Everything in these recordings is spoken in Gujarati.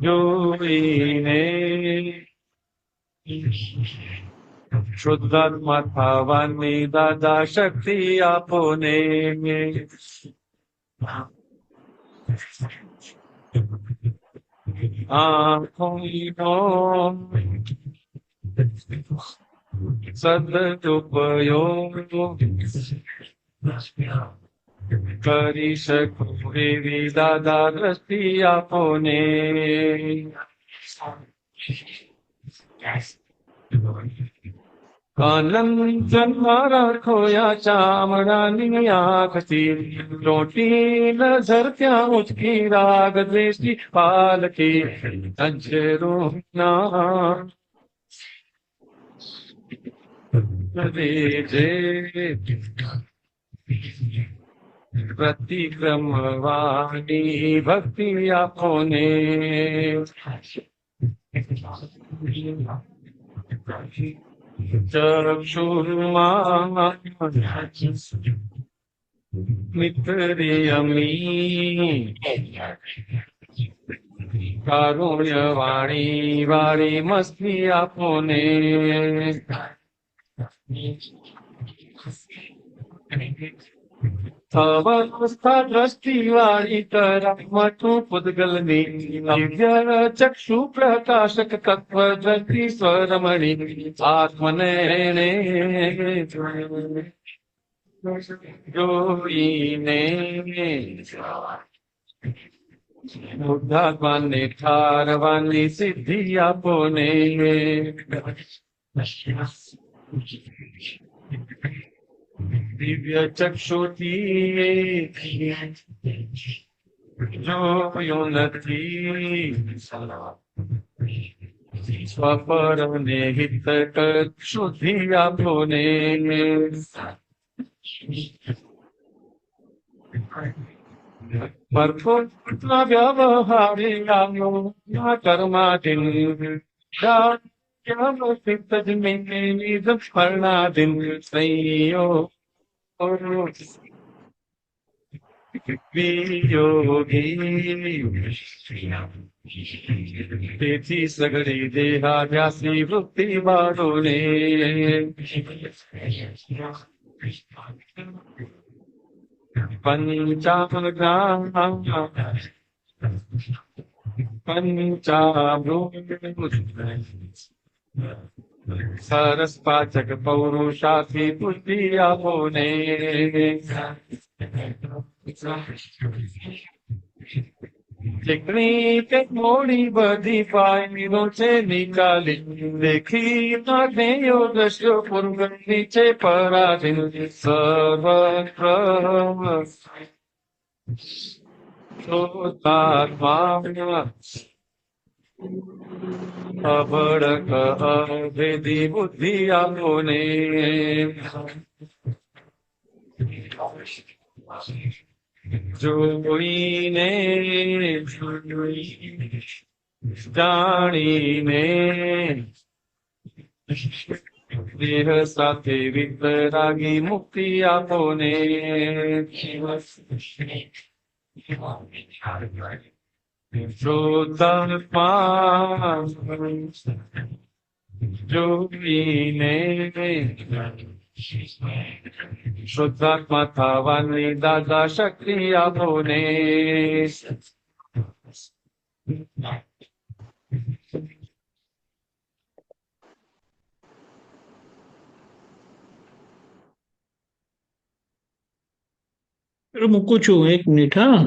જોઈને શુદ્ધાત્મા થવાની દાદા શક્તિ આપો ને આંખોનો સદુપયોગ કરી શકું એવી દાદા દ્રષ્ટિ આપો ને કાનન મારા ખોયા ચામડાની આંખથી રોટી નજર ત્યાં ઉચકી રાગ દ્વેષી પાલકી નજરો ના પ્રતિક્રમવાની ભક્તિ આપો ને ચક્ષુર્માં મિત્રિયમી કારુણ્ય વાણી વાળી મસ્તી આપો ને અવસ્થા દ્રષ્ટિ વાળી તરામઠું પૂતગલની દિવ્ય ચક્ષુ પ્રકાશક તત્વ દ્રષ્ટિ સ્વરમણી આત્મને જોઈને બુદ્ધાત્માને ઠારવાની સિદ્ધિ આપો ને દિવ્ય ચક્ષુથી જોયું નથી સ્વપરને હિત શુદ્ધિ આપો ને પરફોર્મના વ્યવહારે આવ્યો કર્માધીન સ્મરણાધીન સ્ત્રીઓ તેથી સગળી દેહાદ્યાસી વૃત્તિ વાળોને સરસ પાચક પૌરુષાથી બુદ્ધિ આપો ને ચીકણી કે મોડી બધી ફાઈલો છે નિકાલી દેખી જ્ઞેયો દ્રશ્યો પૂર્વ નીચે પરાધીન સર્વત્ર શુદ્ધાત્મા અભડક અભેદી બુદ્ધિ આપો ને જોઈને જાણીને દેહ સાથે વિતરાગી મુક્તિ આપો ને શુદ્ધાત્મા જોઈને શુદ્ધાત્મા થવાની દાદા શક્તિ આપો ને મૂકું છું 1 મિનિટ. હા,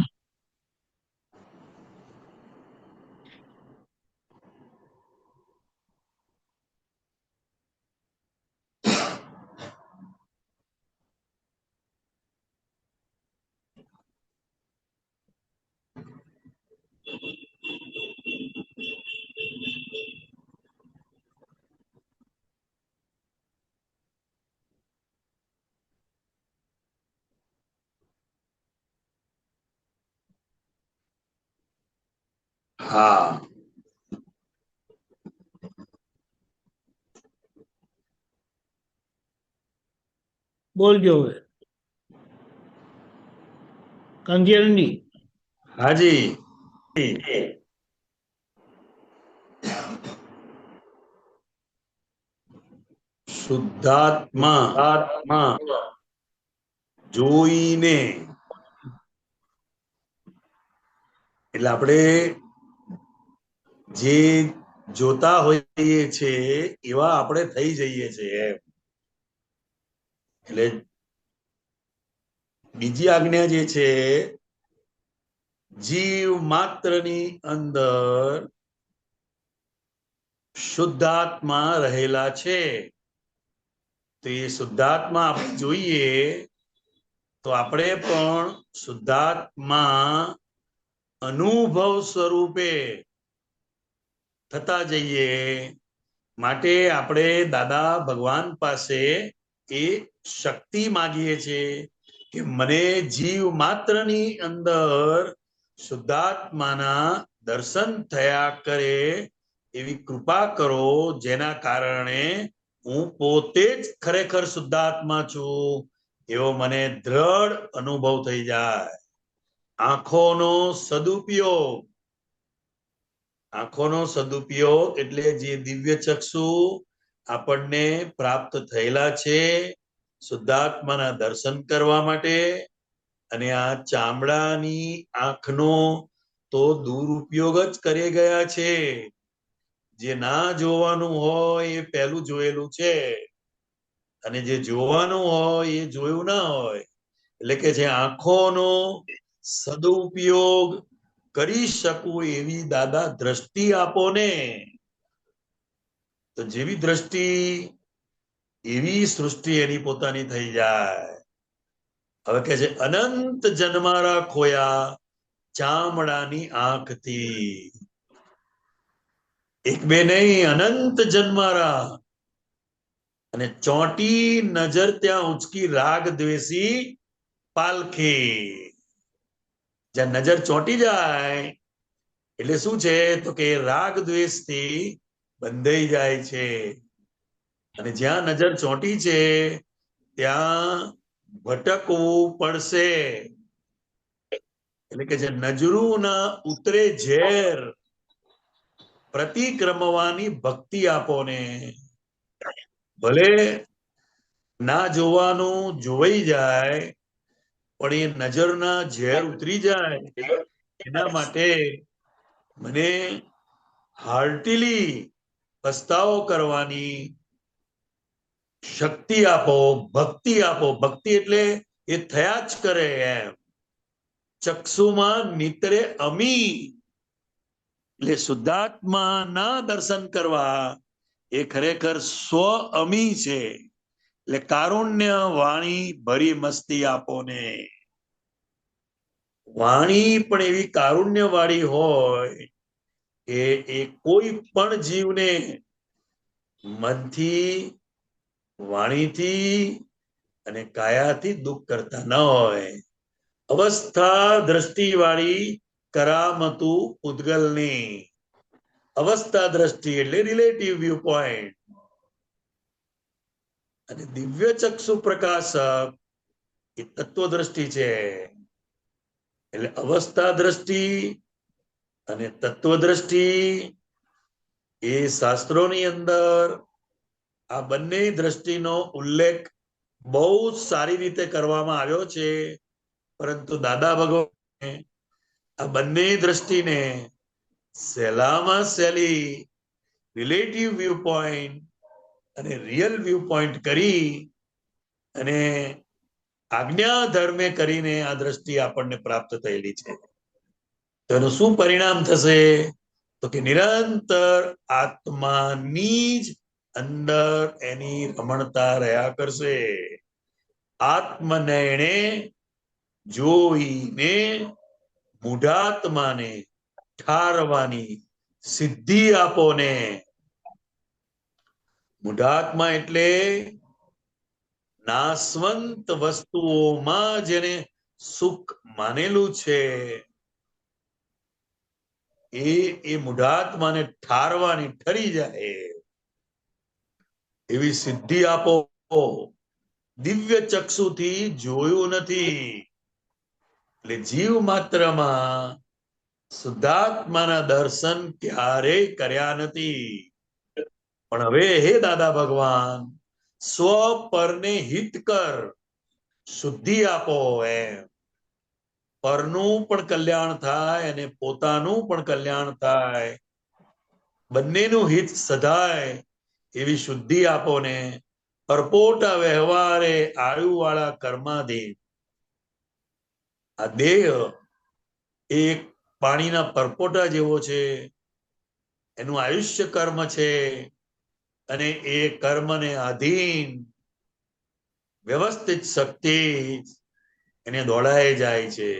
હા બોલજો હવે. કાંતિયાનંદજી, હાજી. શુદ્ધાત્મા આત્મા જોઈને, એટલે આપણે જે જોતા હોઈએ છે એવા આપણે થઈ જઈએ છીએ એમ. એટલે બીજી આજ્ઞા જે છે, જીવ માત્રની અંદર શુદ્ધાત્મા રહેલા છે. તો એ શુદ્ધાત્મા આપણે જોઈએ તો આપણે પણ શુદ્ધાત્મા અનુભવ સ્વરૂપે થતા જઈએ. માટે આપણે દાદા ભગવાન પાસે એ શક્તિ માગીએ છીએ કે મને જીવ માત્રની અંદર શુદ્ધાત્માના દર્શન થયા કરે એવી કૃપા કરો, જેના કારણે હું પોતે જ ખરેખર શુદ્ધાત્મા છું એવો મને દ્રઢ અનુભવ થઈ જાય. આંખોનો સદુપયોગ, આંખોનો સદુપયોગ એટલે જે દિવ્ય ચક્ષુ આપણને પ્રાપ્ત થયેલા છે શુદ્ધાત્માના દર્શન કરવા માટે, અને આ ચામડાની આંખનો તો દુરુપયોગ જ કરી ગયા છે. જે ના જોવાનું હોય એ પહેલું જોયેલું છે, અને જે જોવાનું હોય એ જોયું ના હોય. એટલે કે જે આંખોનો સદુપયોગ કરી શકું એવી દાદા દ્રષ્ટિ આપો ને. તો જેવી દ્રષ્ટિ એવી સૃષ્ટિ એની પોતાની થઈ જાય. હવે કે છે અનંત જન્મારા ખોયા ચામડાની આંખથી. એક બે નહીં, અનંત જન્મારા. અને ચોંટી નજર ત્યાં ઉંચકી રાગ દ્વેષી પાલખી. જ્યાં નજર ચોંટી જાય એટલે શું છે, તો કે રાગ દ્વેષ થી બંધાઈ જાય છે. અને જ્યાં નજર ચોંટી છે ત્યાં ભટકવું પડશે. એટલે કે જે નજરું ના ઉતરે ઝેર પ્રતિક્રમવાની ભક્તિ આપો ને. ભલે ના જોવાનું જોવાઈ જાય, પણ એ નજરના ઝેર ઉતરી જાય એના માટે મને હાર્ટીલી પસ્તાવો કરવાની શક્તિ આપો, ભક્તિ આપો. ભક્તિ એટલે એ થયા જ કરે એમ. ચક્ષુમાં નિતરે અમી, એટલે શુદ્ધાત્માના દર્શન કરવા એ ખરેખર સ્વ અમી છે. એટલે કારુણ્ય વાણી ભરી મસ્તી આપો ને. વાણી પણ એવી કારુણ્ય વાળી હોય કે એ કોઈ પણ જીવને મનથી, વાણીથી અને કાયાથી દુઃખ કરતા ન હોય. અવસ્થા દ્રષ્ટિ વાળી કરામતું પૂતગલની. અવસ્થા દ્રષ્ટિ એટલે રિલેટિવ વ્યૂ પોઈન્ટ. અને દિવ્ય ચક્ષુ પ્રકાશક એ તત્વ દ્રષ્ટિ છે. એટલે અવસ્થા દ્રષ્ટિ અને તત્વ દ્રષ્ટિ એ શાસ્ત્રોની અંદર આ બંને દ્રષ્ટિનો ઉલ્લેખ બહુ જ સારી રીતે કરવામાં આવ્યો છે. પરંતુ દાદા ભગવાને આ બંને દ્રષ્ટિને સહેલામાં સહેલી રિલેટિવ વ્યૂ પોઈન્ટ અને રિયલ વ્યૂ પોઈન્ટ કરી અને આજ્ઞા ધર્મે કરીને આ દ્રષ્ટિ આપણને પ્રાપ્ત થયેલી છે. તો એનું શું પરિણામ થશે, તો કે નિરંતર આત્માની જ અંદર એની રમણતા રહ્યા કરશે. આત્મનયણે જોઈને મૂઢાત્માને ઠારવાની સિદ્ધિ આપો ને. મૂઢાત્મા એટલે નાશવંત વસ્તુઓમાં જેને સુખ માનેલું છે એ મૂઢાત્માને ઠારવાની, ઠરી જાય એવી સિદ્ધિ આપો. દિવ્ય ચક્ષુથી જોયું નથી, એટલે જીવ માત્રમાં શુદ્ધાત્માના દર્શન ક્યારેય કર્યા નથી. પણ હવે હે દાદા ભગવાન, સ્વ પરને હિત કર, શુદ્ધિ આપો. એમ પરનું પણ કલ્યાણ થાય અને પોતાનું પણ કલ્યાણ થાય, બંનેનું હિત સધાય એવી શુદ્ધિ આપો ને. પરપોટા વ્યવહારે આયુવાળા કર્માધીન આ દેહ એક પાણીના પરપોટા જેવો છે, એનું આયુષ્ય કર્મ છે, અને એ કર્મને આધીન વ્યવસ્થિત શક્તિ એને દોડાઈ જાય છે.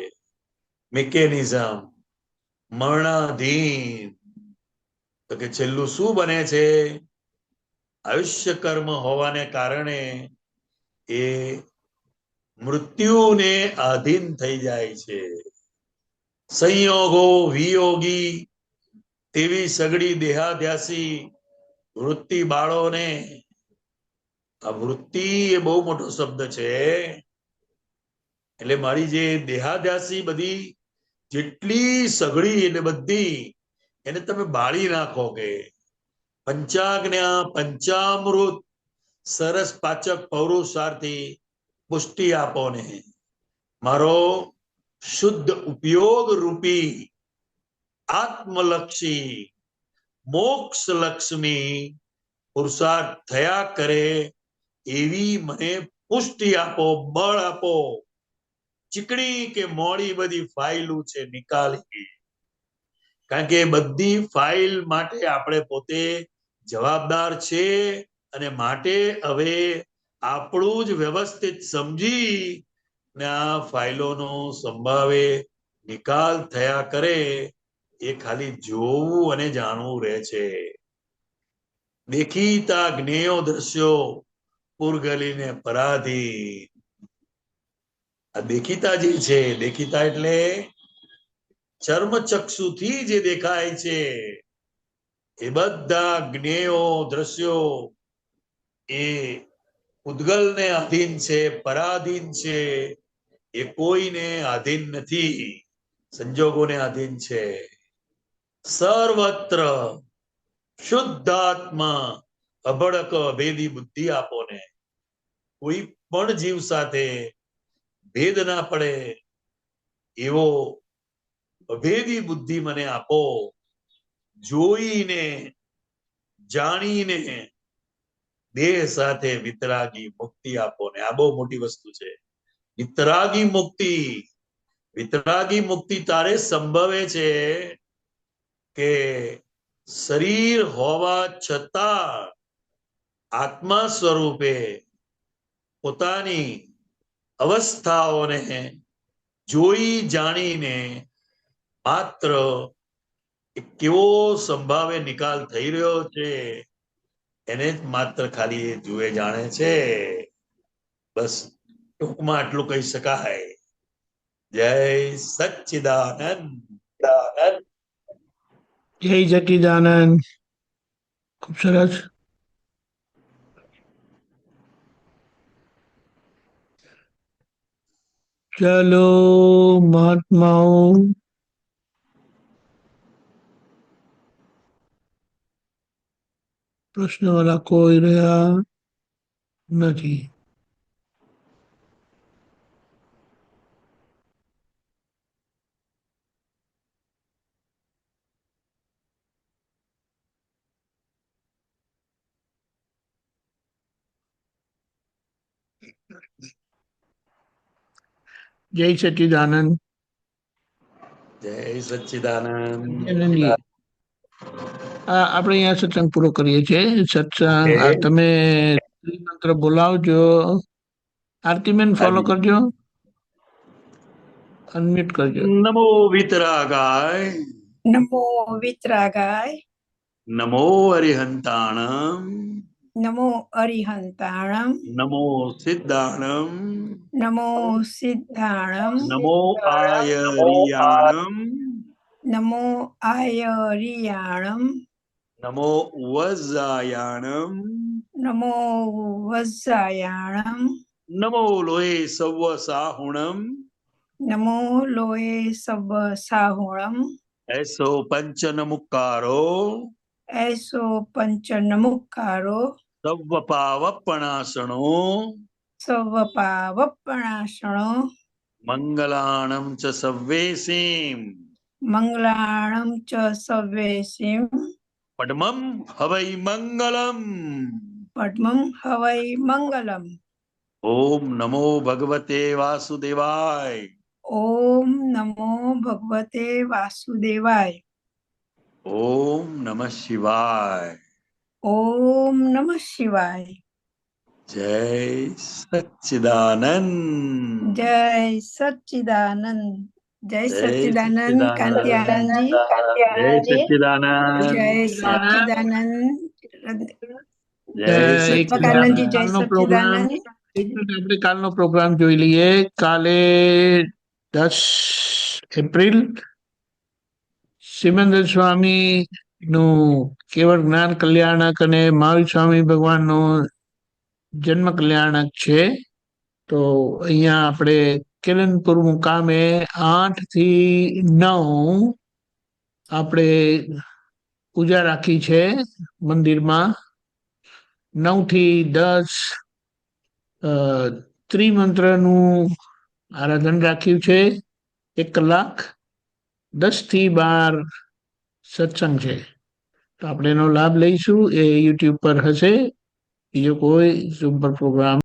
મિકેનિઝમ મરણાધીન. તો કે છેલ્લું શું બને છે? આયુષ્ય કર્મ હોવાને કારણે એ મૃત્યુને આધીન થઈ જાય છે. સંયોગો વિયોગી તેવી સગડી દેહાધ્યાસી વૃત્તિ બાળોને. આ વૃત્તિ એ બહુ મોટો શબ્દ છે. એટલે મારી જે દેહાધ્યાસી બધી જેટલી સઘળી એટલે બધી એને તમે બાળી નાખો. કે પંચાજ્ઞા પંચામૃત સરસ પાચક પૌરુષાર્થી પુષ્ટિ આપો ને. મારો શુદ્ધ ઉપયોગ રૂપી આત્મલક્ષી મોક્ષ લક્ષ્મી પુરુષાર્થ થયા કરે એવી મને પુષ્ટિ આપો, બળ આપો. ચીકણી કે મોડી બધી ફાઇલો છે નિકાલી. કારણ કે બધી ફાઇલ માટે આપણે પોતે જવાબદાર છે, અને માટે હવે આપણું જ વ્યવસ્થિત સમજી ને આ ફાઇલોનો સંભાવે નિકાલ થયા કરે. એ ખાલી જોવું અને જાણવું રહે છે. દેખીતા જ્ઞેયો દ્રશ્યો પૂરગલીને પરાધી. આ દેખીતા જે છે, દેખીતા એટલે ચર્મચક્ષુથી જે દેખાય છે, એ બધા જ્ઞેયો દ્રશ્યો એ ઉદ્ગલને આધીન છે, પરાધીન છે. એ કોઈને આધીન નથી, સંજોગોને આધીન છે. સર્વત્ર શુદ્ધાત્મા અભડક અભેદી બુદ્ધિ આપો ને. કોઈ પણ જીવ સાથે ભેદ ના પડે એવો અભેદી બુદ્ધિ મને આપો. જોઈને જાણીને દેહ સાથે વિતરાગી મુક્તિ આપો ને. આ બહુ મોટી વસ્તુ છે, વિતરાગી મુક્તિ. વિતરાગી મુક્તિ તારે સંભવે છે કે શરીર હોવા છતાં આત્મા સ્વરૂપે પોતાની અવસ્થાઓને જોઈ જાણીને માત્ર કેવો સંભાવે નિકાલ થઈ રહ્યો છે એને જ માત્ર ખાલી એ જુએ જાણે છે. બસ ટૂંકમાં આટલું કહી શકાય. જય સચ્ચિદાનંદ. જય સચ્ચિદાનંદ. ખૂબ સરસ. ચલો મહાત્માઓ, પ્રશ્ન વાળા કોઈ રહ્યા નથી. જય સચ્ચિદાનંદ. જય સચ્ચિદાનંદ. આનંદજી, આપણે અહીંયા સત્સંગ પૂરો કરીએ છીએ. સત્સંગ તમે મંત્ર બોલાવજો. આરતીબેન ફોલો હાજી. કરજો, અનમ્યુટ કરજો. નમો વિતરાગાય, નમો વિતરાગાય, નમો અરિહંતાણમ, નમો અરિહંતાણમ, નમો સિદ્ધાણમ, નમો સિદ્ધાણમ, નમો આયરિયાણમ, નમો આયરિયાણમ, નમો વજ્જાયાણમ, નમો વજ્જાયાણમ, નમો લોહે સવ્વ સાહુણમ, નમો લોએ સબ સાહોળમ એસો પંચનમુક્કારો એસો પંચનમુક્કારો સવ્વ પાવપણાસણો સર્વપાવપણાસણો મંગલાણમ ચ સવ્વેસીમ મંગલાણમ ચ સર્વેસીમ પડમમ હવૈ મંગલમ. પદ્મં હવૈ મંગલમ. ઓમ નમો ભગવતે વાસુદેવાય. ઓમ નમો ભગવતે વાસુદેવાય. ઓમ નમઃ શિવાય. ઓમ નમઃ શિવાય. જય સચ્ચિદાનંદ. જય સચ્ચિદાનંદ. જય જય સચ્ચિદાનંદ કાંતિ આનંદજી. જય સચ્ચિદાનંદ. જય સચ્ચિદાનંદ. જય સત્વકાનંદજી જય કાલનો પ્રોગ્રામ સચ્ચિદાનંદ. આપણે કાલનો પ્રોગ્રામ જોઈ લઈએ. કાલે 10 એપ્રિલ સિમંદર સ્વામી નું કેવળ જ્ઞાન કલ્યાણક અને મહાવીર સ્વામી ભગવાનનું જન્મ કલ્યાણક છે. તો અહીંયા આપણે કેલનપુર મુકામે 8 થી 9 આપણે પૂજા રાખી છે મંદિરમાં. 9 થી 10 ત્રિમંત્રનું આરાધન રાખ્યું છે. 1 કલાક. 10 થી 12 સત્સંગ છે. તો આપણે એનો લાભ લઈશું. એ યુટ્યુબ પર હશે. બીજો કોઈ ઝૂમ પર પ્રોગ્રામ